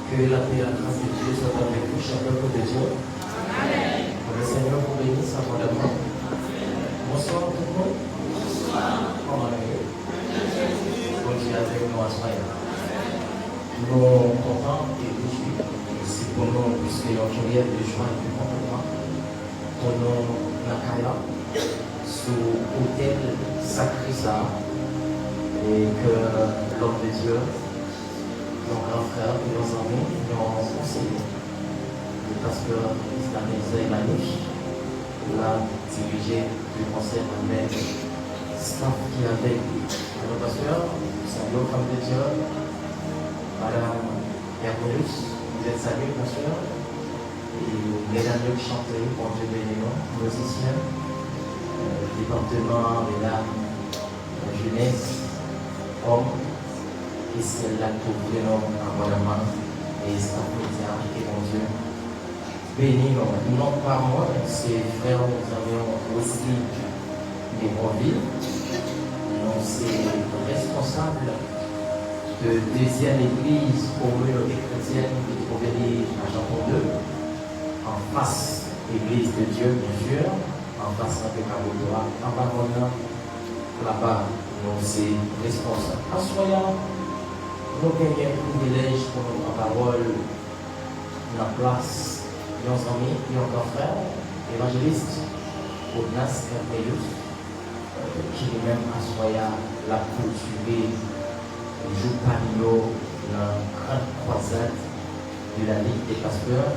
Que la paix et la grâce de Dieu soient avec vous, cher peuple de Dieu. Amen. Que le Seigneur vous bénisse abondamment. Bonsoir tout le monde. Bonsoir. Comment allez-vous? Bon Dieu avec nous à soir. Nous sommes contents et réjouis. C'est pour nous, puisque notre journée de joie et de contentement, pour nous, Nakaya, sous l'autel sacré ça, et que l'homme de Dieu, nos grands frères et nos amis nous ont conseillé. Le pasteur Ismaël Manich l'a dirigé du conseil de même staff qui avait le pasteur, c'est une femme de Dieu, Madame Hermolus, vous êtes salués, pasteur, et mesdames qui chantaient, pour Dieu bénissant, musiciens, département, mesdames, jeunesse, hommes, et c'est là que vous voulez nous abondamment et ça peut dire et mon Dieu bénis nous non pas moi c'est frère nous avons aussi des bonnes villes nous c'est responsable de deuxième église communauté chrétienne qui est trouvée à Japon 2 en face église de Dieu bien sûr en face de Kabotoa en bas là-bas nous c'est responsable en soyant nous avons un privilège pour notre parole dans la place de nos amis, de nos grands frères, évangélistes, Odnas Hermelius, qui lui-même a soya la culture joue parmi nous dans la grande croisade de la Ligue des pasteurs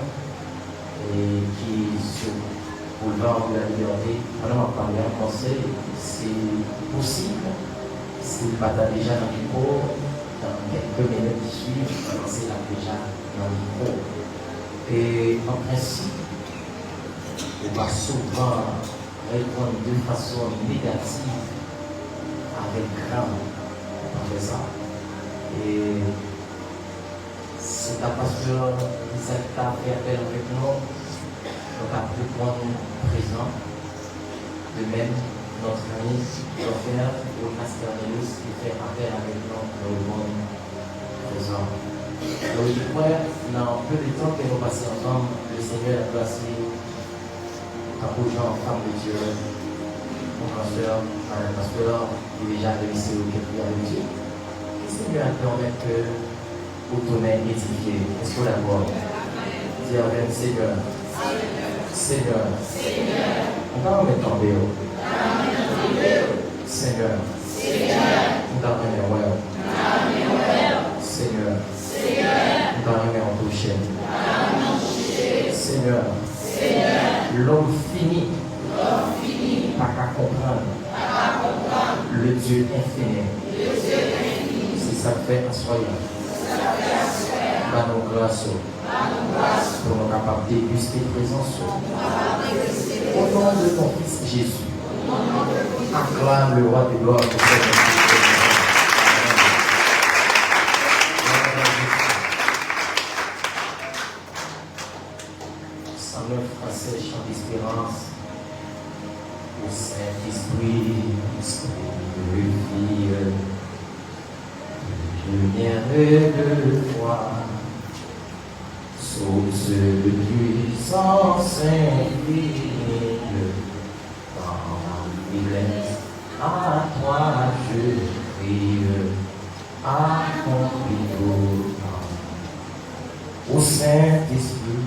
et qui se boulevard de la liberté. Pendant ma parole, on sait c'est possible, s'il pas déjà dans le corps. Dans quelques minutes qui suivent, c'est là déjà dans le micro. Et en principe, on va souvent répondre de façon négative avec grave. On fait ça. Et c'est un pasteur qui s'est fait appel avec nous, donc à pu prendre présent. De même, notre ami, le frère, le pasteur Delis, qui fait appel avec nous dans le monde présent. Donc, je crois, dans peu de temps que nous passons ensemble, le Seigneur a placé un peu de gens, femmes de Dieu, mon pasteur, un pasteur qui est déjà réussi au cœur de Dieu. Le Seigneur a permis que vous tournez édifié. Est-ce que vous d'accord? Dis avec Seigneur. Seigneur. On va remettre en béo. Seigneur, nous t'avons Seigneur, nous t'avons en touché. Seigneur, l'homme fini, pas qu'à comprendre le Dieu infini. C'est ça que fait assoyant. Par nos grâces, pour nous capables de déguster présence. Au nom de ton Fils Jésus. Acclame le roi de gloire pour français, chant d'espérance au Saint-Esprit, lumière de foi, source de puissance infinie. À toi je prie, accomplis tout. Au Saint-Esprit,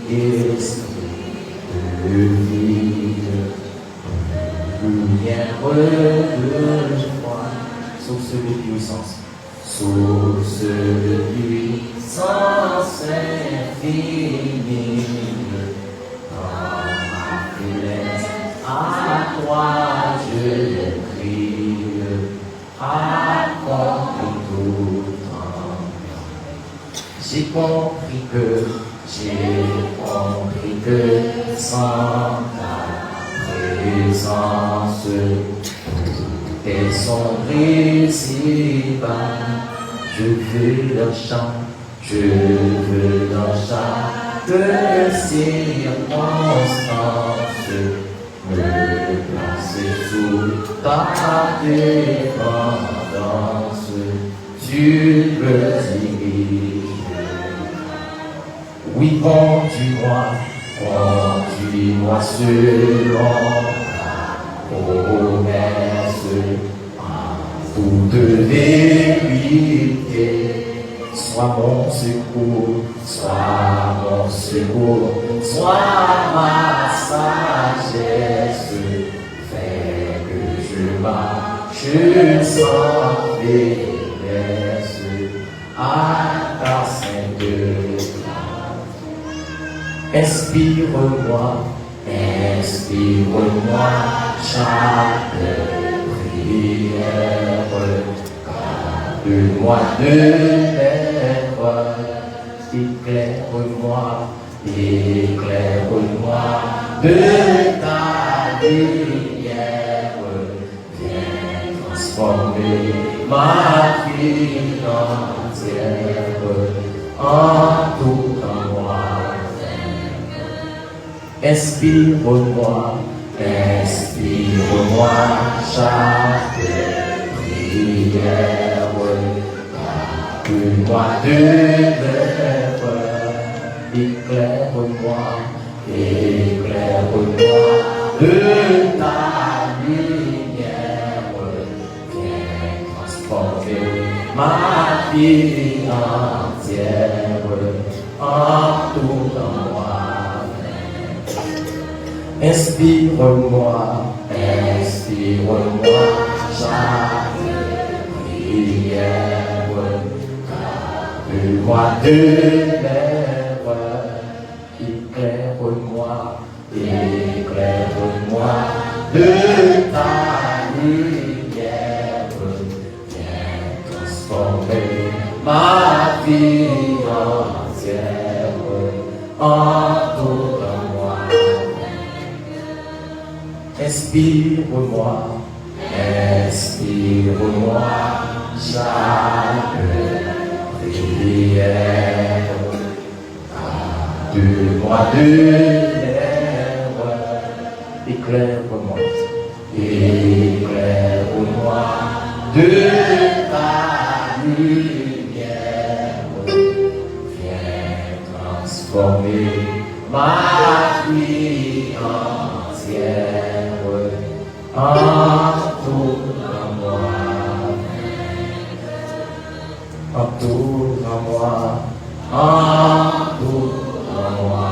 Esprit de vie, lumière de foi, source de puissance, infinie. À toi je crie, accomplis tout en bien. J'ai compris que sans ta présence, elles sont ici-bas. Je veux leur chant, chaque circonstance. Me placer sous ta dépendance, tu tu me diriges. Oui, conduis-moi selon ta promesse, toute vérité. Sois mon secours, sois ma sagesse. Fais que je marche sans faiblesse à ta sainte grâce. Inspire-moi chaque prière. Garde-moi de l'erreur. Éclaire-moi de ta lumière. Viens transformer ma vie entière en tout en moi. Inspire-moi chaque prière. Garde-moi de l'erreur. Éclaire-moi de ta lumière. Viens transformer ma vie entière en tout en moi. Inspire-moi chaque prière. Garde-moi de l'erreur. Éclaire-moi de ta lumière. Viens transformer ma vie entière en tout en moi. Inspire-moi chaque prière. Garde-moi de l'erreur. Éclaire-moi de ta lumière. Viens transformer ma vie entière en tout en moi. En tout en moi. En tout en moi.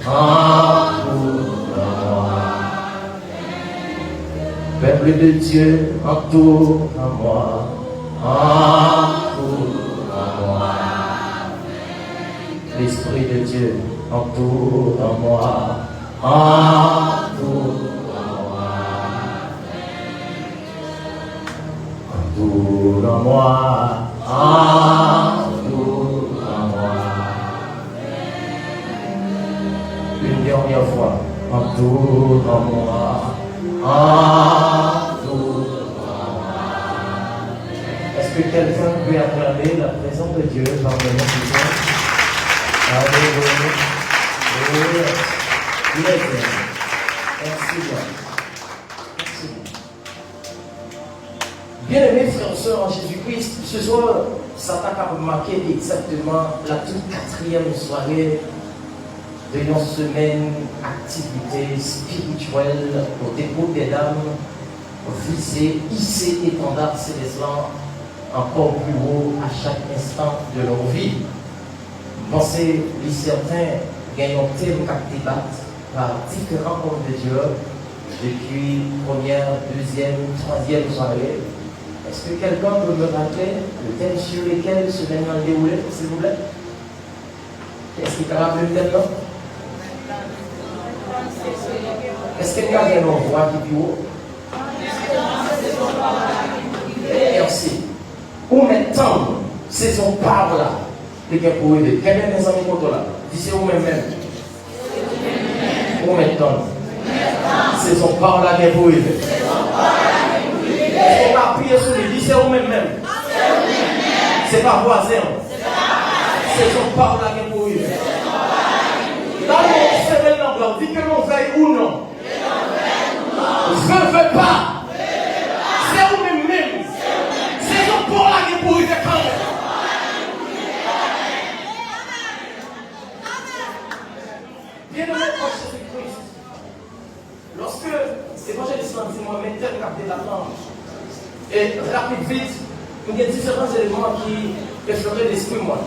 En tout en moi. Peuple de Dieu, entoure en moi, entoure en moi. L'Esprit de Dieu, entoure en moi, entoure en moi. Entoure en moi, entoure en moi. Une dernière fois, entoure en moi. Est-ce que quelqu'un peut acclamer la présence de Dieu par le nom de Dieu? Alléluia. Merci Dieu. Bien-aimés frères et sœurs en Jésus-Christ, ce soir, Satan a remarqué exactement la toute 4e soirée de une semaine activité spirituelle au dépôt des dames, viser, hisser étendard célestin encore plus haut à chaque instant de leur vie. Pensez, les certains gagnent un thème qui débattent par différents hommes de Dieu depuis première, deuxième, 3e soirée. Est-ce que quelqu'un peut me rappeler le thème sur lequel ce événement est déroulé, s'il vous plaît? Est-ce qu'il peut rappeler le thème là? Est-ce qu'il y a une voix qui est plus haut? Merci. Où maintenant, saison par là, les gars pour aider. Quel est mes amis contre là? D'ici où même. Où maintenant? Saison par là, les gars pour aider. Est-ce qu'on va prier sur lui? D'ici où même. C'est pas voisin. Saison par là, les gars pour aider. Dans mon semaine, dit que l'on veille ou non. Je ne veux pas. Lorsque l'évangéliste m'a dit, moi, mettez capté là-dedans, et rapide, vite, il y a différents éléments qui effleuraient l'esprit, moi.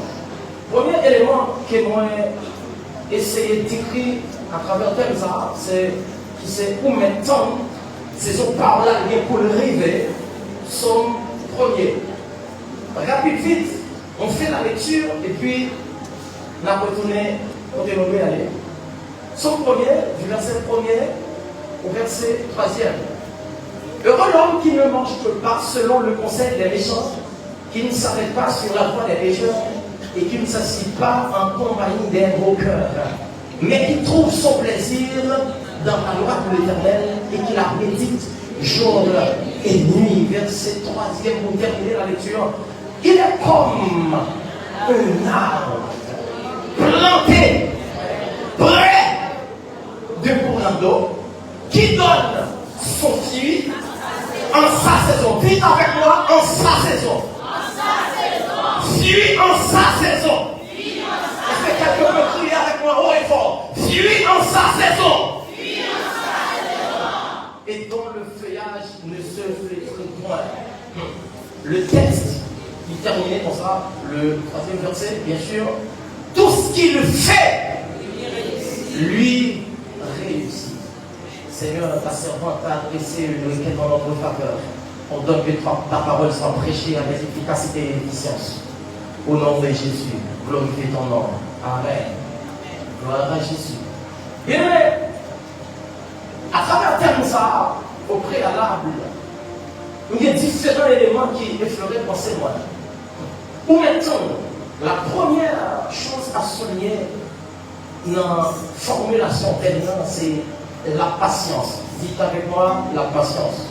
Premier élément que moi essayé d'écrire à travers tel ça, c'est où maintenant, ces autres paroles pour le rêver, sont premiers. Rapide, vite, on fait la lecture et puis on a retourné côté nommé aller. Son premier, du verset 1er au verset 3e. Heureux l'homme qui ne mange pas selon le conseil des méchants, qui ne s'arrête pas sur la voie des pécheurs et qui ne s'assied pas en compagnie des gros cœurs, mais qui trouve son plaisir dans la loi de l'Éternel et qui la médite jour et nuit. Verset 3e, pour terminer la lecture. Il est comme un arbre planté près de courant d'eau qui donne son fruit en sa saison. Dites avec moi, en sa saison. Fruit en sa saison. Est-ce que quelqu'un peut crier avec moi haut et fort? Fruit en sa saison. Et dont le feuillage ne se flétrit point. Le texte, il terminait comme ça, le 3e verset, bien sûr. Tout ce qu'il fait, lui réussit. Seigneur, ta servante a adressé une requête en notre faveur. On donne que ta parole soit prêchée avec efficacité et efficience. Au nom de Jésus, glorifie ton nom. Amen. Gloire à Jésus. Bien aimé, à travers terme ça, au préalable, il y a différents éléments qui effleuraient penser moi. Ou maintenant, la première chose à souligner dans la formulation tellement, c'est la patience. Dites avec moi, la patience.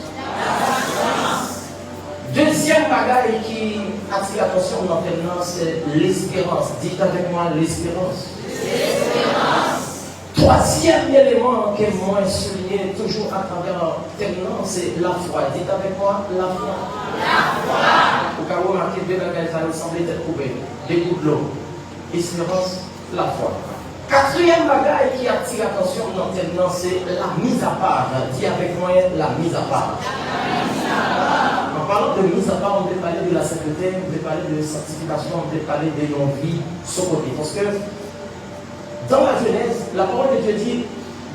Deuxième bagaille qui attire l'attention dans tellement, c'est l'espérance. Dites avec moi, l'espérance. Troisième élément que moi souligné toujours à travers tellement, c'est la foi. Dites avec moi, la foi. Au cas où remarquez deux bagages, ça semble être coupé. Des gouttes de l'eau. Espérance, la foi. Quatrième bagaille qui attire l'attention dans tellement, c'est la mise à part. Dis avec moi, la mise à part. En parlant de mise à part, on peut parler de la sainteté, on peut parler de sanctification, on peut parler de non-vie, sur côté. Parce que dans la Genèse, la parole de Dieu dit,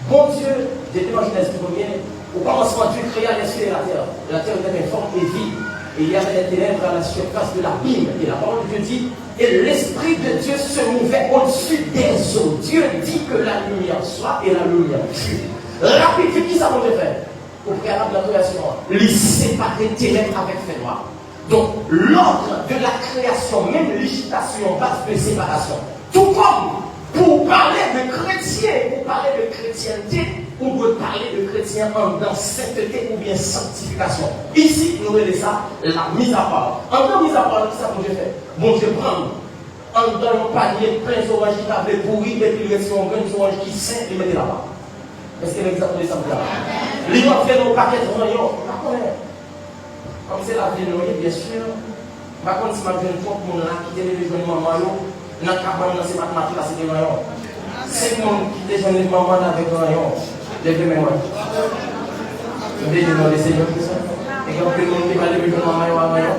bon Dieu, depuis la Genèse première, au commencement Dieu créa l'esprit et la terre. La terre était informe et vide. Et il y avait des ténèbres à la surface de l'abîme. Et la parole de Dieu dit, et l'Esprit de Dieu se mouvait au-dessus des eaux. Dieu dit que la lumière soit et la lumière fut. Rapide, qui ça va faire? Au préalable de la création, les séparer ténèbres avec fait noir. Donc, l'ordre de la création, même législation, base de séparation. Tout comme pour parler de chrétien, pour parler de chrétienté, on doit parler de chrétien dans sainteté ou bien sanctification. Ici, nous voyons ça, la mise à part. En tant mise à part, qu'est-ce que Dieu fait? Bon Dieu prend, en dans un panier plein d'oranges qui avaient pourri, et puis il reste un grain d'orange qui saint, il met là-bas. Est-ce que l'exemple de ça me dit? Lui, on fait nos paquets de rayon. Comme c'est la vie de Noé, bien sûr. Par contre, si ma vie de fois, pour là, qui était les jeunes mamans, dans le cabane, dans ces mathématiques, là, c'est des rayons. 5 monde qui était jeunes mamans avec un rayon. Levez mes mains. Vous voulez demander le Seigneur qui ça? Et quand tout le monde qui va lever le maman, il va rayon.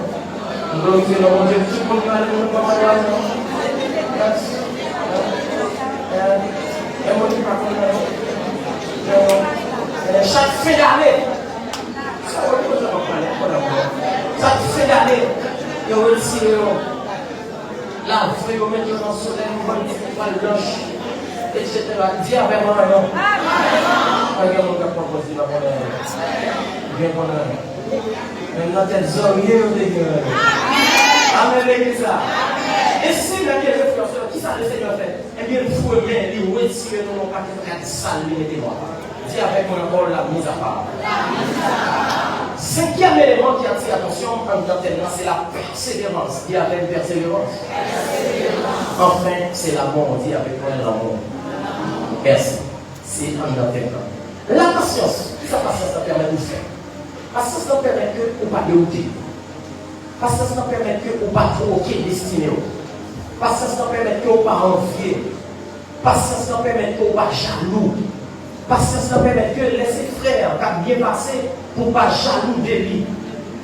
On glorifie le bon Dieu. Tout le monde qui va lever le maman, il va rayon. Et moi qui va prendre rayon. Chaque fin d'année, chaque fin d'année, il y a aussi la vraie au mettre dans le soleil, on va le blanche, etc. Dis avec moi, non. Regarde mon cap proposé là, bien qu'on a. Maintenant, tes oreilles, on est. Amen, l'église là. Et si la vieille réflexion, qui ça le Seigneur fait? Eh bien, il faut bien, il faut retirer nos paquets de sale, mettez-moi. Dis avec moi encore la mise à part. Cinquième élément qui attire l'attention en tellement, c'est la persévérance. Dis avec persévérance. Enfin, c'est l'amour. Dis avec moi l'amour. Merci. C'est en tellement. La patience. La patience, ça permet de faire. La patience, ça permet que on pas dérouter. La patience, ça permet que on pas provoquer destiné. La patience, ça permet que on pas envier. La patience, ça permet que on pas jaloux. Patience nous permet de laisser frères bien passé pour ne pas jaloux de lui.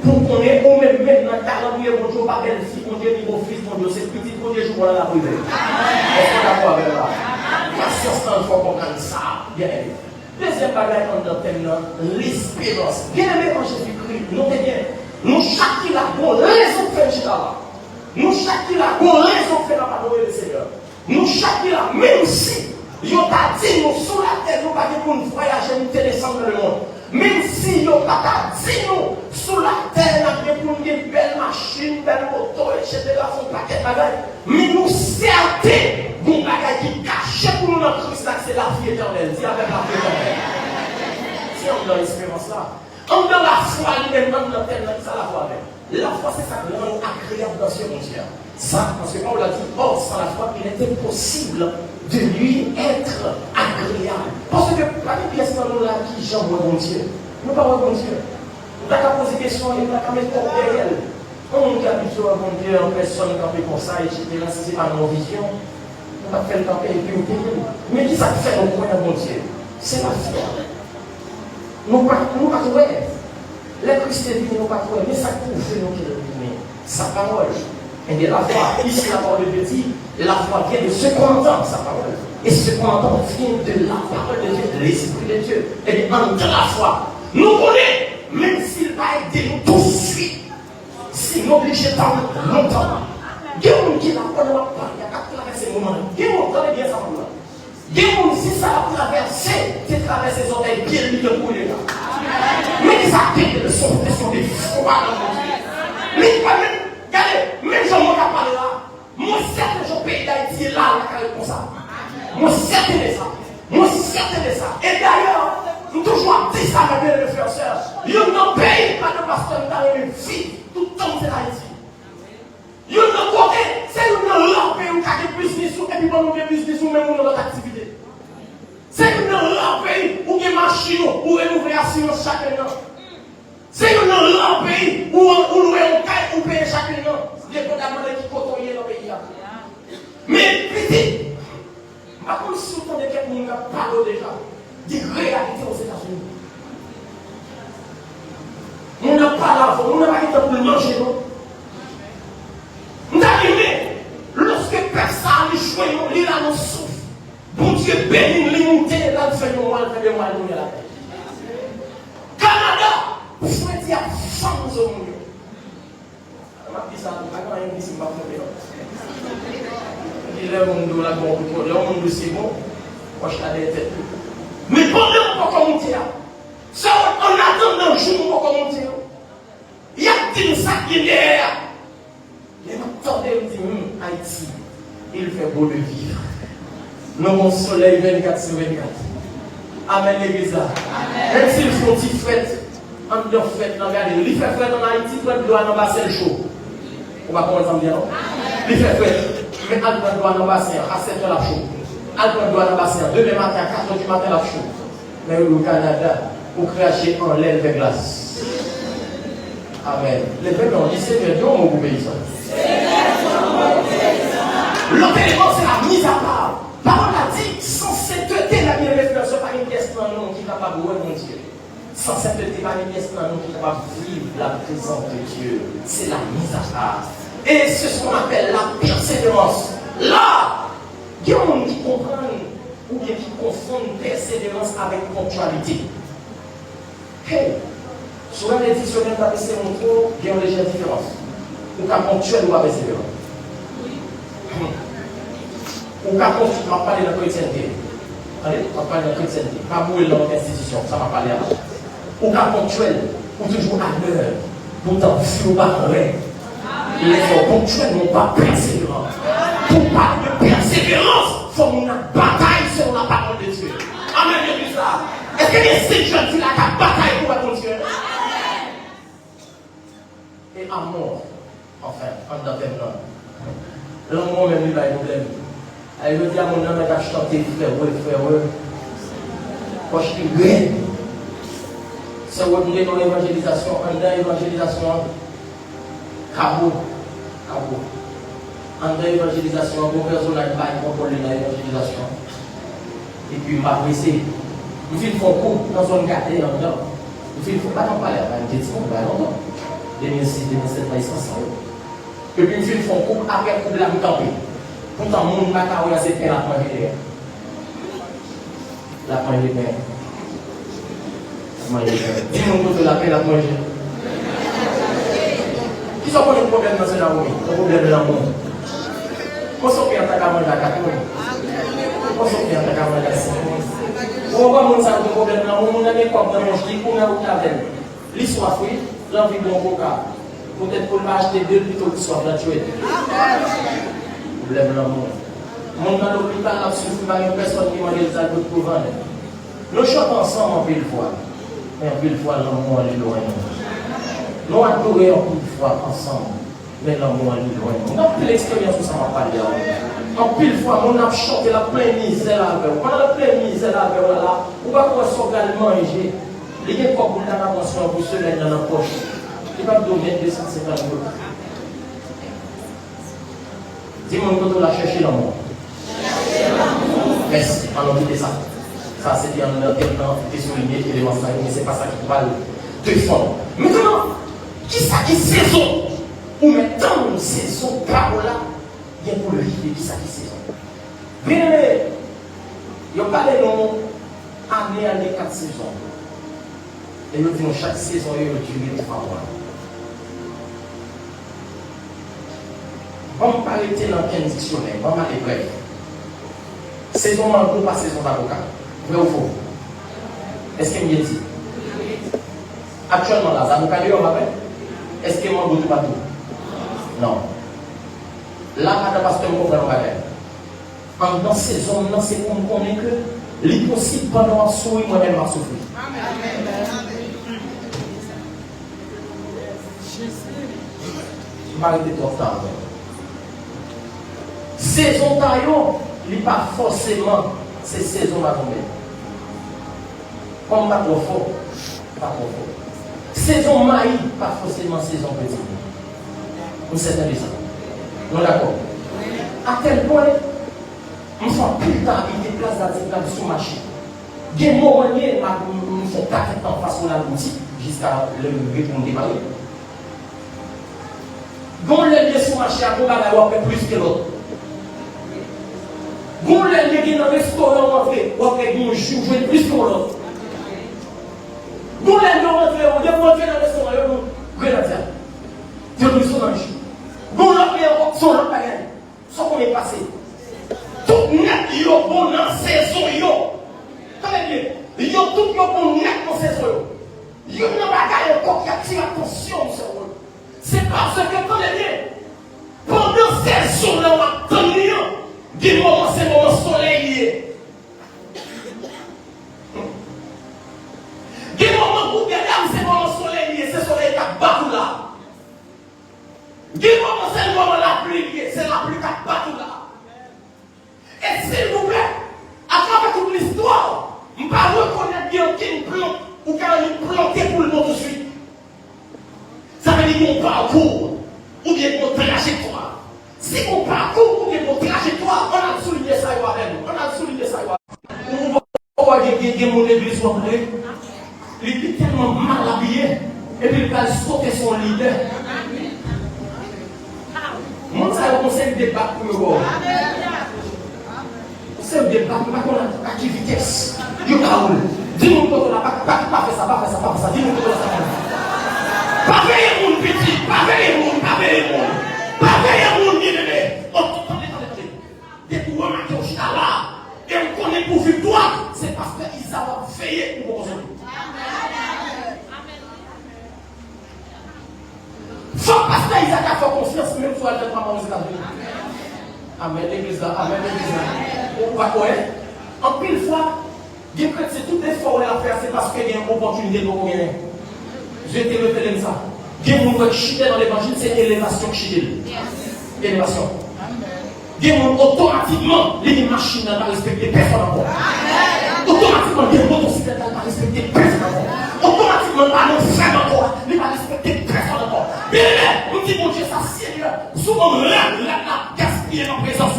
Pour qu'on ait au même dans le calendrier, mon Dieu, pas belle fille, mon Dieu, mon fils, mon Dieu, c'est petit, mon Dieu, je vois la privée. Est-ce qu'on est d'accord avec là? Patience, il faut comprendre ça. Bien aimé. Deuxième bagage dans le thème, l'espérance. Bien aimé en Jésus-Christ, notez bien. Nous, chacun a bon raison de faire là. Nous, chacun a bon raison de faire la parole du Seigneur. Nous, chacun, même si, il a dit, nous, sous la terre, nous, pas pour nous voyager, nous, descendre dans le monde. Même si yo pas dit nous sous la terre, nous avons une belle machine, belle moto, etc. Son paquet de bagages. Mais nous certains, nous bagages qui cachent pour nous dans Christ, c'est la vie éternelle. Dis avec la vie éternelle. Si on a l'espérance là, on a la foi lui-même dans la terre, ça la foi même. La foi, c'est ça qui rend agréable dans ce monde. Ça, parce que Paul l'a dit, or, sans la foi, il est impossible de lui être agréable. Parce que pas de pièces dans nous là qui j'en vois bon Dieu. Nous pas bon Dieu. Nous n'avons pas posé des questions, nous n'avons pas mis de derrière. On nous habitue à bon Dieu en personne camper comme ça, etc. Si ce n'est pas nos visions, on va faire le camper et puis on paye. Mais qui ça fait au point de bon Dieu? C'est la foi. Nous pas trouver. Les chrétiens disent nous pas trouver, mais ça prouve nous qu'il est sa parole. Et bien la foi, ici la parole de Dieu dit, la foi vient de ce qu'on entend, sa parole. Et ce qu'on entend vient de la parole de Dieu, de l'Esprit de Dieu. Et bien en de la foi, nous connaissons, même s'il va aider nous tout de suite, si nous obligés tant longtemps. Il y a des gens qui n'ont pas de parole, il y a qu'à traverser ce moment. Il y a des gens qui bien ça. Il y a des gens si ça a traversé, c'est traverser ses oreilles, bien lui de couler là. Mais ça a été de son des foi dans mon Dieu. Mais quand même, regardez, même si on m'a parlé là, moi certain que je pays d'Haïti est là, comme ça. Moi certain de ça. Moi certain de ça. Et d'ailleurs, nous toujours dit ça avec les frères et sœurs. Il y a un pays, pas de pasteur, dans une vie, tout le temps c'est Haïti. Il y a un côté, c'est une langue pays où il y a des business, et puis on a des business ou même dans notre activité. C'est une langue pays où il y a des machines, où renouveler l'assurance chaque an. C'est une langue pays où nous payons chaque an. Les condamnés qui côtoient dans le pays. Mais petit, par contre, si vous avez quelqu'un qui a parlé déjà des réalités aux États-Unis, on n'a pas l'argent, on n'a pas le temps pour manger, non? Nous arrivons, lorsque personne ne joue, il a nos souffle. Bon Dieu béni, les montées, là, nous faisons mal, nous faisons mal, nous la paix. Canada, vous souhaitez dire femmes au monde. Je vais dire ça, je ne vais pas dire ça, je vais dire ça. Le monde là, le monde c'est bon, moi je t'avais tête. Mais pendant qu'on commence, ça, on attend un jour pour commencer. Il y a des ça qui est derrière. Les attendez, on dit, Haïti, il fait beau de vivre. Nous avons soleil 24 sur 24. Amen, l'église là. Même s'ils font des fêtes, en dehors fêtes, il fait fête en Haïti, il fait de l'eau dans le bassin chaud. On va commencer à me dire, non? Il fait fête. Mais à l'endroit dans le bassin, à 7h la chaud. À l'endroit dans le bassin, demain matin, à 4h du matin la chaud. Mais au Canada, pour cracher en l'air de glace. Amen. Les peuples ont dit, Seigneur, Dieu, mon pays ça. L'autre élément, c'est la mise à part. Parole a dit, sans sainteté, la bien réflexion, pas une pièce dans nous qui est capable de voir mon Dieu. Sans sainteté, pas une pièce dans nous qui est capable de vivre la présence de Dieu. C'est la mise à part. Et c'est ce qu'on appelle la persévérance. Là, il y a des gens qui comprennent ou bien qui confondent persévérance avec ponctualité. Hey, sur un éditionnaire d'ABC Montreau, il y a une légère différence. Ou qu'à ponctuel ou à persévérant. Ou qu'à ponctuel, on va parler de la chrétienté. Allez, on va parler de la chrétienté. Pas mourir dans l'institution, ça va parler avant. Ou qu'à ponctuel, ou toujours à l'heure. Pourtant, si on va rien. Les efforts ponctuels n'ont pas persévérance. Pour parler de persévérance, il faut une bataille sur la parole de Dieu. Amen, l'église là. Est-ce que les saints gens disent la bataille pour la Dieu? Et amour, enfin, en tant que l'amour même, il va y avoir un problème. Il veut dire à mon homme, il a chanté, frère, quand je suis gré, c'est retourner dans l'évangélisation, en l'évangélisation. Cabo. En l'évangélisation, bon personnage va contrôler l'évangélisation. Et puis, m'a pressé. Nous vivons beaucoup dans une gâtée en dedans. Il ne faut pas t'en parler, il y a longtemps. 2006, 2007, là, ils sont ensemble. Et puis, ils font couple après couple la mi-campé. Pourtant, mon macaron, c'est fait la manger. La manger bien. Dis-moi que la paix, la manger. Qui sont le problème dans ce monde? Le problème de l'amour. Comment sont-ils en train de manger à 4 mois? Comment sont-ils en train de manger à 5 mois? On va voir le problème de l'amour. On a des corps de manger, on a au taverne. L'histoire, oui, l'envie de mon coca. Peut-être pour m'acheter 2 plutôt que soit gratuit. Problème de l'amour. Mon dans l'hôpital, là, souffre, il y a une personne qui m'a dit ça pour vendre. Nous chantons ensemble en pile fois. Mais en pile fois, l'amour est loin. Nous adorons en pile fois ensemble. Mais l'amour est loin. On a pris l'expérience où ça m'a parlé. En pile fois, on a chanté la pleine misère avec vous. On a la pleine misère avec vous là. On va pouvoir s'organiser manger. Les gens qui ont beaucoup d'attention pour ceux qui dans la poche. Il va vous donner 250 euros. Dis-moi que tu l'as cherché l'amour. Merci, on a oublié ça. Ça, c'était un élément qui est souligné, élément ça, mais ce n'est pas ça qui parle de fond. Maintenant, qui ça qui saison? Ou maintenant, une saison, parola, il y a pour le vivre, qui ça qui saison? Bien aimé, il y a pas de nom, année, 4 saisons. Et nous disons chaque saison, il y a duré 3 mois. On va parler dans 15 dictionnaires, on va parler bref. Saison mango, pas saison d'avocat. Vrai ou faux? Est-ce qu'il me dit? Actuellement, là, ça vous calme, on va faire? Est-ce qu'il mango tout partout? Non. Là, madame pasteur, on va faire. En dans saison, c'est pour me connaître que l'impossible pendant un sourire, moi-même, m'a souffert. Je vais arrêter trop tard. Saison taillon, il n'est pas forcément ces saisons à tomber. Comme pas trop fort, pas trop fort. Saison maïs, pas forcément saison petit. Vous savez ça. Nous d'accord. À tel point, nous sommes plus tard, il déplace la sur le marché. Il y a des moments où nous sommes 4 ans face à la boutique jusqu'à le répondre démarrer. Bon, les liens sur le marché, on va faire plus que l'autre. Bon, les liens dans le restaurant, on va faire plus que l'autre. Bon, les liens, on va faire dans le restaurant, on va faire des personnages. Bon, les liens, sont là, sans qu'on est passé. Tout net, il y a bon dans saison. Très bien. Il y a tout bon net dans saison. Il y a une bagaille encore qui attire l'attention. C'est parce que, très bien, pendant ces jours-là, on a tenu des moments, ces moments soleillés. Des moments où ces moments soleillés, c'est soleil qui a battu là. Des moments, c'est le moment de la pluie, c'est la pluie qui a battu là. Et s'il vous plaît, à travers toute l'histoire, je ne peux pas reconnaître bien qu'une plante ou qu'une plantée pour le monde de suite. Ça veut dire mon parcours ou bien mon trajectoire. Si mon parcours ou bien mon trajectoire, on a souligné ça avec nous. On a souligné ça avec nous. On va voir que mon église soit prête. Il est tellement mal habillé. Et puis il va sauter son leader. Moi, ça a conseillé de débat pour le voir. C'est un débat, mais qu'on a à quelle vitesse. Dis-moi qu'on n'a pas fait ça, pas fait ça, pas fait ça. Dis-moi qu'on a ça. Pas veiller mon petit, pas veiller mon, pas veiller mon. Pas veiller mon bien-aimé. Attendez. Dès que vous remarquez au chita là, et on connaît pour victoire, c'est parce qu'ils ont veillé pour vous. Faut pasteur Isaac a fait confiance, même si elle ne pas aux États-Unis. Amen, l'église là, amen, l'église là. On va quoi? En pile fois, Dieu prête, c'est tout l'effort à faire, c'est parce qu'il y a une opportunité de vous gagner. Je te révèle ça. Dieu nous chiter dans l'évangile, c'est élévation chiter. Élévation. Dieu nous automatiquement, les machines n'ont pas respecté personne encore. Automatiquement, les motocyclettes n'ont pas respecté personne encore. Automatiquement, nos frères encore, ils n'ont pas respecté personne encore. Bien, on dit, mon Dieu, ça, Seigneur, souvent, là, gaspiller dans la présence.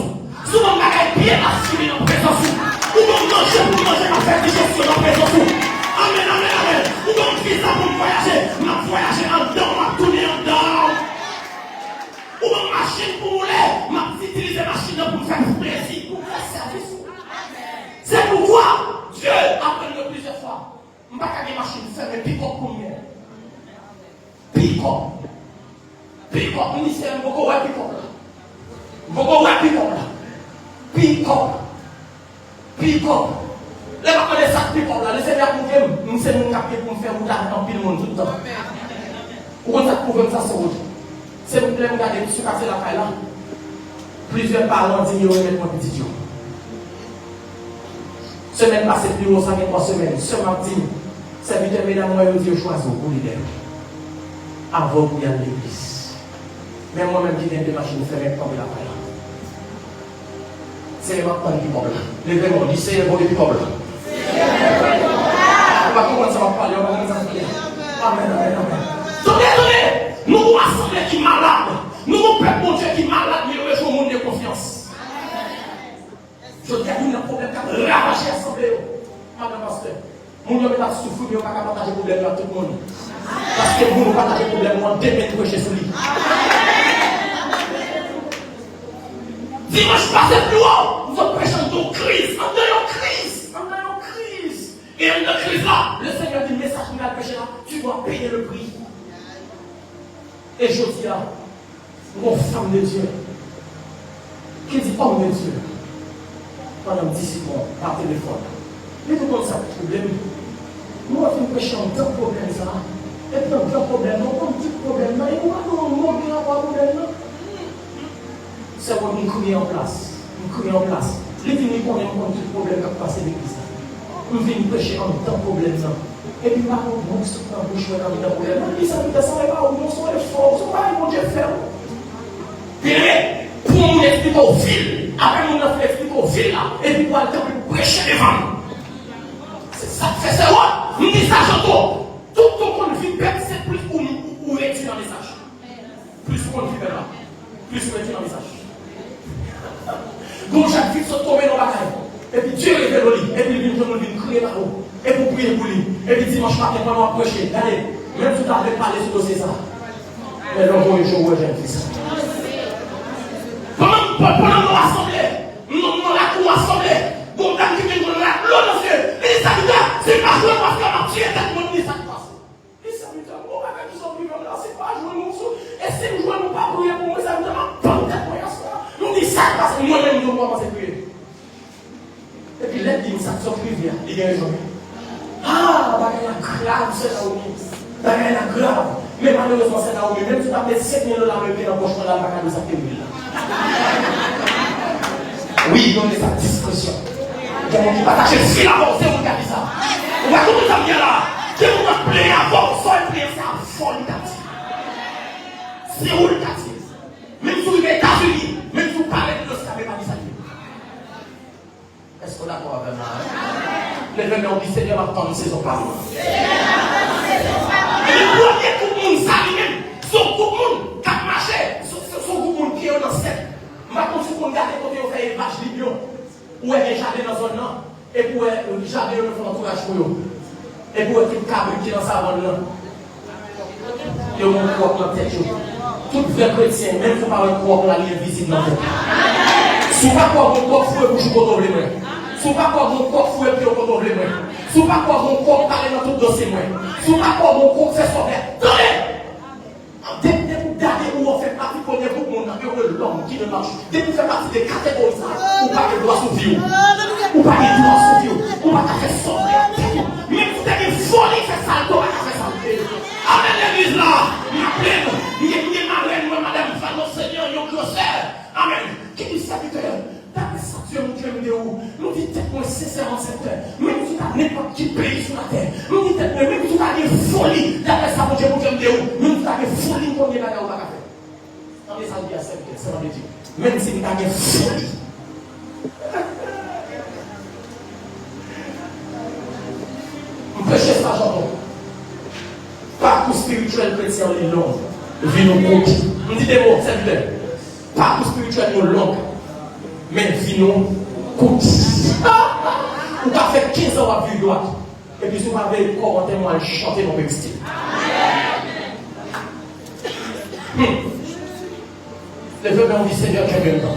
Souvent, la bien assuré dans la présence. Ou on manger, ma faire digestion dans la présence. Amen. Ou on vise à machine fermée, pick-up pour moi. Pick-up. Pick-up, on dit c'est un beaucoup de pick-up là. Beaucoup de pick-up là. Pick-up. Pick-up. Les gens connaissent ça pick-up là. Les seigneurs pour dire, nous sommes nous capables pour faire route dans pile monde tout le temps. Pourquoi ça prouve ça sur route? C'est vous plaît, regardez, sur casser la caille là. Plusieurs parents disent, ils remettent mon petit jour. Semaine passée, plus haut, ça fait 3 semaines. Semaine dit, serviteur, mesdames, moi, je dis, choisir pour l'idée. Avant vous y aller à l'église. Même moi-même qui viens de machines, je fais tomber la caille là. C'est maintenant qui parle là. Levez-moi, dis, c'est bon depuis parle là. On va commencer à parler, on va commencer à parler. Amen, amen, amen. Tenez, nous avons une assemblée qui est malade. Nous avons un peuple Dieu qui est malade, mais nous avons un monde de confiance. Je dis à nous, un problème qui a ravagé l'assemblée. Madame Pasteur, nous ne pouvons pas souffrir, nous ne pouvons pas partager le problème à tout le monde. Parce que vous ne partagez le problème en 2 mètres chez celui. Dimanche passé plus haut, nous avons prêché une crise. On a une crise. On a une crise. Et une crise là, le Seigneur dit, message qui va prêcher là, tu dois payer le prix. Et je dis là, mon femme de Dieu, qui dit homme de Dieu, pendant 10 mois, par téléphone. Mais tout le monde a un problème. Nous avons prêché un grand problème ça. Et puis un grand problème, un petit problème. Et nous avons un grand problème. C'est pour nous crier en place. Nous crier en place. Les vignes qu'on aime tout le problème qui a passé l'église. Nous venons prêcher un grand problème. Et puis, par contre, nous sommes dans le choix dans le problème. Nous sommes dans le problème. Nous sommes forts. Nous sommes pas mon Dieu faire. Bien, pour nous expliquer au fil. Après, nous nous expliquer au fil là. Et puis, pour aller pour prêcher devant. C'est ça que c'est quoi? Nous disons ça, j'entends. Tout le monde vit bête, c'est plus où est-il dans le message. Plus qu'on vit là. Plus où est-il dans le message. Donc chaque vie se tombe dans la caille. Et puis Dieu révèle au lit. Et puis il vient crier là-haut. Et pour prier pour lui. Et puis dimanche matin, quand on va prêcher, regardez, même si tu n'avais pas parlé sur le César. Mais l'envoie un jour où j'ai fait ça. Pendant nos assemblées, nous la cour assemblée, bon, dans qui vient de là, l'autre, les salutaires, c'est pas jouer parce qu'on a tué tout le monde, les salutaires. Les salutaires, on va faire tout ça, c'est pas jouer nous. Et si nous jouons, nous pas prier pour nous, ça nous demande pas de nous dit ça parce que moi-même, je ne dois pas prier. Et puis, l'aide dit, ça sort rivière, il y a un jour. Ah, il y a grave, c'est là où il y a grave. Mais malheureusement, c'est là où même si tu as fait 7 000 $, mais dans la poche, là, il y a 7 000 $. Oui, donnez sa discrétion. Il y a qui partage le fil avant, c'est vous qui a dit ça. On va tout ça bien là. Si vous me plaît avant, sans prier, c'est un folie d'attitude. C'est où le quartier? Même si vous êtes aux États-Unis, même si vous parlez de l'os, ça ne veut pas dire ça. Est-ce qu'on a quoi avec moi? Les gens ont dit Seigneur, attends, c'est son parole. Et le premier coup de monde, ça lui-même, son coup de monde qui a marché, son coup de monde qui est en enceinte. Maintenant, si vous regardez quand on fait élevage libyen, où est le jardin dans zone là, et pour le jardin, on fait l'entourage pour eux. Et pour tout cabri qui est dans sa zone là. Et on croit dans la tête. Tout vrai chrétien, même si vous ne pouvez pas croire la ligne visible dans le monde. Si vous ne pouvez pas croire que vous pouvez vous jouer contre le monde. Si vous ne pouvez pas croire que vous pouvez vous contre le monde. Si vous ne pouvez pas croire que vous pouvez parler dans tout dossier. Si vous ne pouvez pas croire que vous pouvez faire son père. Tenez! Dès que vous regardez où on fait partie, vous connaissez beaucoup de monde, l'homme qui ne marche. Dès que vous faites partie des catégories, vous pas de droit sur vie. Vous pas de droit sur vie. Vous pas de faire son père. Même si vous avez folie, fait ça, vous pas faire ça. Amen l'église là, ma plaine, ma reine, madame, femme, Seigneur, yon closer. Amen. Qui dit serviteur? T'as des sanctions, mon Dieu, nous dit tête moi sincèrement serviteur. Même si t'as n'importe qui pays sur la terre. Nous dit tête même si t'as des folies, d'après ça, mon Dieu, même si t'as des folies, qu'on est là, on va faire. Dans les alliés à serviteur, c'est dans les Dieu. Même si t'as des folies. On peut chercher ça, j'entends. Parcours spirituel chrétien est long. Vie nous courte. On dit des mots, c'est vrai. Parcours spirituel est long. Mais vie nous courte. On a fait 15 ans à vivre droite. Et puis si vous avez commenté, moi, chanter mon même style. Les vœux, on dit Seigneur, j'ai bien temps.